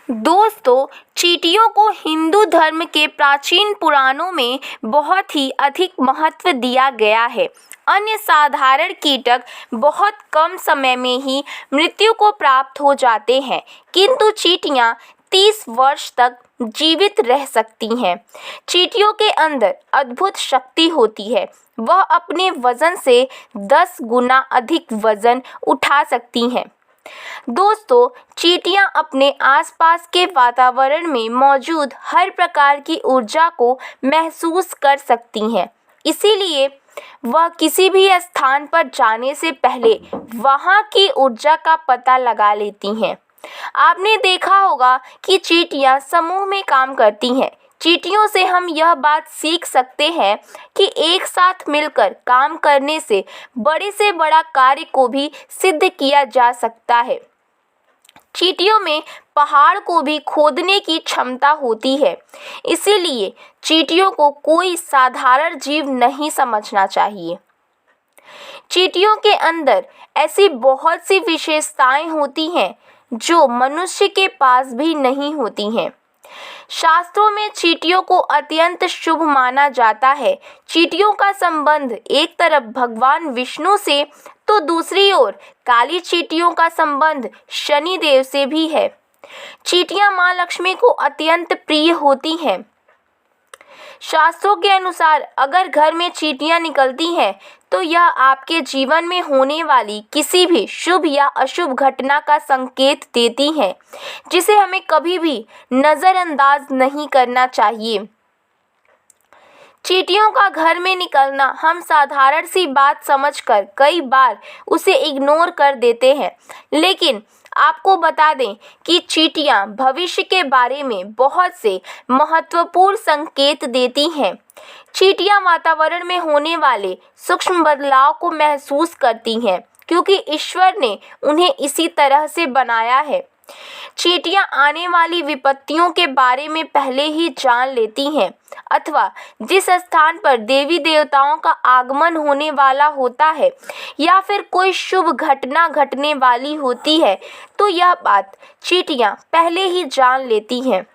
दोस्तों, चींटियों को हिंदू धर्म के प्राचीन पुराणों में बहुत ही अधिक महत्व दिया गया है। अन्य साधारण कीटक बहुत कम समय में ही मृत्यु को प्राप्त हो जाते हैं, किंतु चींटियां 30 वर्ष तक जीवित रह सकती हैं। चींटियों के अंदर अद्भुत शक्ति होती है। वह अपने वजन से 10 गुना अधिक वजन उठा सकती हैं। दोस्तों, चींटियां अपने आसपास के वातावरण में मौजूद हर प्रकार की ऊर्जा को महसूस कर सकती हैं। इसीलिए वह किसी भी स्थान पर जाने से पहले वहां की ऊर्जा का पता लगा लेती हैं। आपने देखा होगा कि चींटियां समूह में काम करती हैं। चींटियों से हम यह बात सीख सकते हैं कि एक साथ मिलकर काम करने से बड़ा कार्य को भी सिद्ध किया जा सकता है। चींटियों में पहाड़ को भी खोदने की क्षमता होती है। इसीलिए चींटियों को कोई साधारण जीव नहीं समझना चाहिए। चींटियों के अंदर ऐसी बहुत सी विशेषताएं होती हैं जो मनुष्य के पास भी नहीं होती हैं। शास्त्रों में चींटियों को अत्यंत शुभ माना जाता है। चींटियों का संबंध एक तरफ भगवान विष्णु से तो दूसरी ओर काली चींटियों का संबंध शनि देव से भी है। चींटियां मां लक्ष्मी को अत्यंत प्रिय होती हैं। शास्त्रों के अनुसार अगर घर में चींटियां निकलती हैं तो यह आपके जीवन में होने वाली किसी भी शुभ या अशुभ घटना का संकेत देती हैं, जिसे हमें कभी भी नज़रअंदाज नहीं करना चाहिए। चींटियों का घर में निकलना हम साधारण सी बात समझकर कई बार उसे इग्नोर कर देते हैं, लेकिन आपको बता दें कि चींटियां भविष्य के बारे में बहुत से महत्वपूर्ण संकेत देती हैं। चींटियां वातावरण में होने वाले सूक्ष्म बदलाव को महसूस करती हैं, क्योंकि ईश्वर ने उन्हें इसी तरह से बनाया है। चींटियां आने वाली विपत्तियों के बारे में पहले ही जान लेती हैं, अथवा जिस स्थान पर देवी देवताओं का आगमन होने वाला होता है या फिर कोई शुभ घटना घटने वाली होती है, तो यह बात चींटियां पहले ही जान लेती हैं।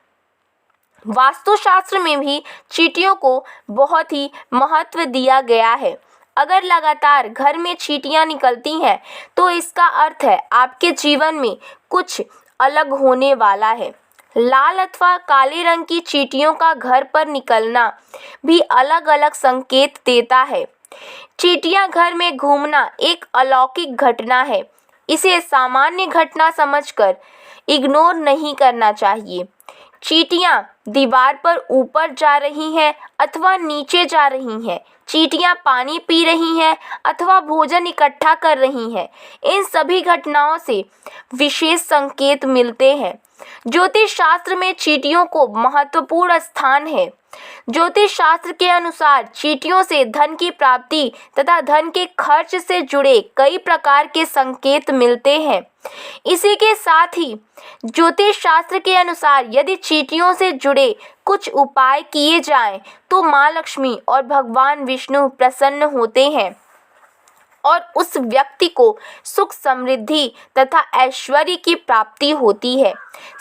वास्तुशास्त्र में भी चींटियों को बहुत ही महत्व दिया गया है। अगर लगातार घर में चींटियां निकलती हैं तो इसका अर्थ है आपके जीवन में कुछ अलग होने वाला है। लाल अथवा काले रंग की चींटियों का घर पर निकलना भी अलग अलग संकेत देता है। चींटियां घर में घूमना एक अलौकिक घटना है। इसे सामान्य घटना समझकर इग्नोर नहीं करना चाहिए। चींटियां दीवार पर ऊपर जा रही हैं अथवा नीचे जा रही हैं, चींटियां पानी पी रही हैं अथवा भोजन इकट्ठा कर रही हैं, इन सभी घटनाओं से विशेष संकेत मिलते हैं। ज्योतिष शास्त्र में चींटियों को महत्वपूर्ण स्थान है। ज्योतिष शास्त्र के अनुसार चींटियों से धन की प्राप्ति तथा धन के खर्च से जुड़े कई प्रकार के संकेत मिलते हैं। इसी के साथ ही ज्योतिष शास्त्र के अनुसार यदि चींटियों से जुड़े कुछ उपाय किए जाएं तो मां लक्ष्मी और भगवान विष्णु प्रसन्न होते हैं और उस व्यक्ति को सुख समृद्धि तथा ऐश्वर्य की प्राप्ति होती है।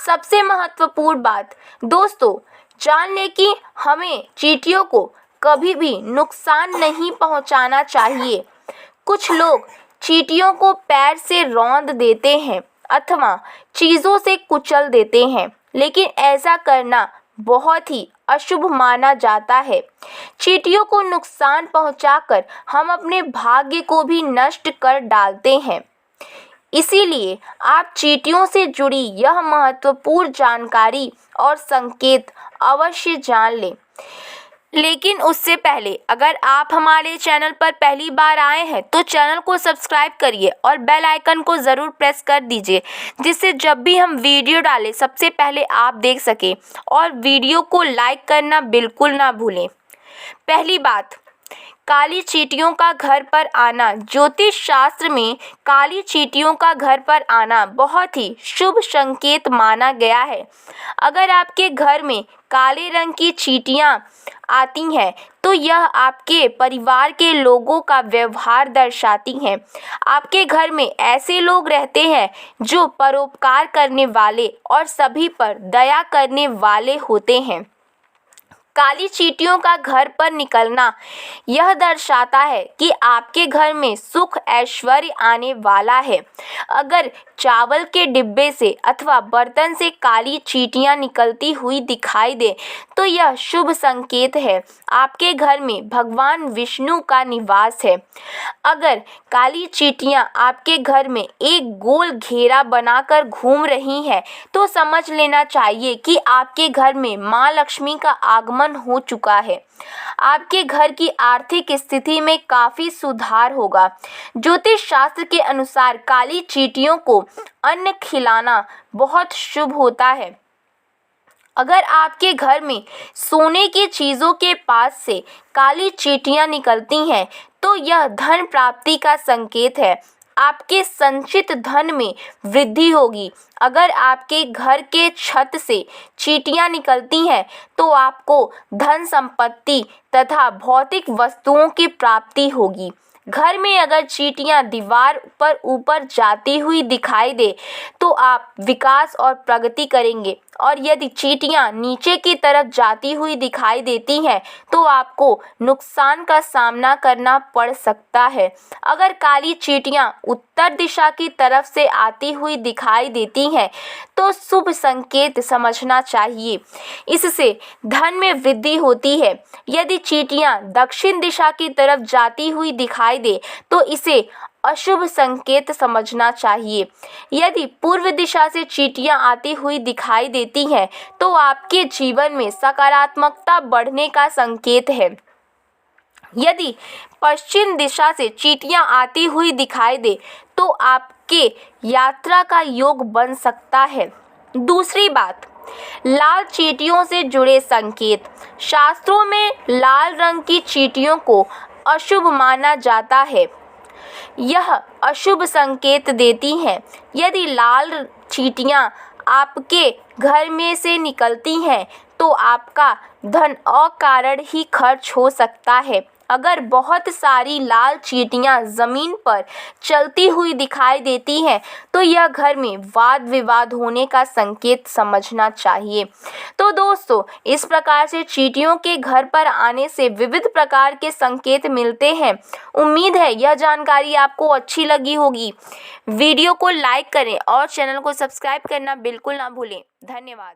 सबसे महत्वपूर्ण बात दोस्तों, जान लें कि हमें चींटियों को कभी भी नुकसान नहीं पहुंचाना चाहिए। कुछ लोग चींटियों को पैर से रौंद देते हैं अथवा चीज़ों से कुचल देते हैं, लेकिन ऐसा करना बहुत ही अशुभ माना जाता है। चींटियों को नुकसान पहुंचाकर हम अपने भाग्य को भी नष्ट कर डालते हैं। इसीलिए आप चींटियों से जुड़ी यह महत्वपूर्ण जानकारी और संकेत अवश्य जान लें। लेकिन उससे पहले अगर आप हमारे चैनल पर पहली बार आए हैं तो चैनल को सब्सक्राइब करिए और बेल आइकन को ज़रूर प्रेस कर दीजिए, जिससे जब भी हम वीडियो डालें सबसे पहले आप देख सकें, और वीडियो को लाइक करना बिल्कुल ना भूलें। पहली बात, काली चींटियों का घर पर आना। ज्योतिष शास्त्र में काली चींटियों का घर पर आना बहुत ही शुभ संकेत माना गया है। अगर आपके घर में काले रंग की चींटियां आती हैं तो यह आपके परिवार के लोगों का व्यवहार दर्शाती हैं। आपके घर में ऐसे लोग रहते हैं जो परोपकार करने वाले और सभी पर दया करने वाले होते हैं। काली चींटियों का घर पर निकलना यह दर्शाता है कि आपके घर में सुख ऐश्वर्य आने वाला है। अगर चावल के डिब्बे से अथवा बर्तन से काली चींटियां निकलती हुई दिखाई दे तो यह शुभ संकेत है, आपके घर में भगवान विष्णु का निवास है। अगर काली चींटियां आपके घर में एक गोल घेरा बनाकर घूम रही हैं तो समझ लेना चाहिए कि आपके घर में माँ लक्ष्मी का आगमन हो चुका है। आपके घर की आर्थिक स्थिति में काफ़ी सुधार होगा। ज्योतिष शास्त्र के अनुसार काली चींटियों को अन्न खिलाना बहुत शुभ होता है। अगर आपके घर में सोने की चीज़ों के पास से काली चींटियां निकलती हैं तो यह धन प्राप्ति का संकेत है। आपके संचित धन में वृद्धि होगी। अगर आपके घर के छत से चींटियां निकलती हैं तो आपको धन संपत्ति तथा भौतिक वस्तुओं की प्राप्ति होगी। घर में अगर चींटियां दीवार पर ऊपर जाती हुई दिखाई दे तो आप विकास और प्रगति करेंगे, और यदि चींटियां नीचे की तरफ जाती हुई दिखाई देती हैं तो आपको नुकसान का सामना करना पड़ सकता है। अगर काली चींटियां उत्तर दिशा की तरफ से आती हुई दिखाई देती हैं तो शुभ संकेत समझना चाहिए, इससे धन में वृद्धि होती है। यदि चींटियां दक्षिण दिशा की तरफ जाती हुई दिखाई दे तो इसे अशुभ संकेत समझना चाहिए। यदि पूर्व दिशा से चींटियां आती हुई दिखाई देती हैं तो आपके जीवन में सकारात्मकता बढ़ने का संकेत है। यदि पश्चिम दिशा से चींटियां आती हुई दिखाई दे तो आपके यात्रा का योग बन सकता है। दूसरी बात, लाल चींटियों से जुड़े संकेत। शास्त्रों में लाल रंग की चींटियों को अशुभ माना जाता है। यह अशुभ संकेत देती हैं। यदि लाल चींटियां आपके घर में से निकलती हैं तो आपका धन अकारण ही खर्च हो सकता है। अगर बहुत सारी लाल चींटियां ज़मीन पर चलती हुई दिखाई देती हैं तो यह घर में वाद विवाद होने का संकेत समझना चाहिए। तो दोस्तों, इस प्रकार से चींटियों के घर पर आने से विविध प्रकार के संकेत मिलते हैं। उम्मीद है यह जानकारी आपको अच्छी लगी होगी। वीडियो को लाइक करें और चैनल को सब्सक्राइब करना बिल्कुल ना भूलें। धन्यवाद।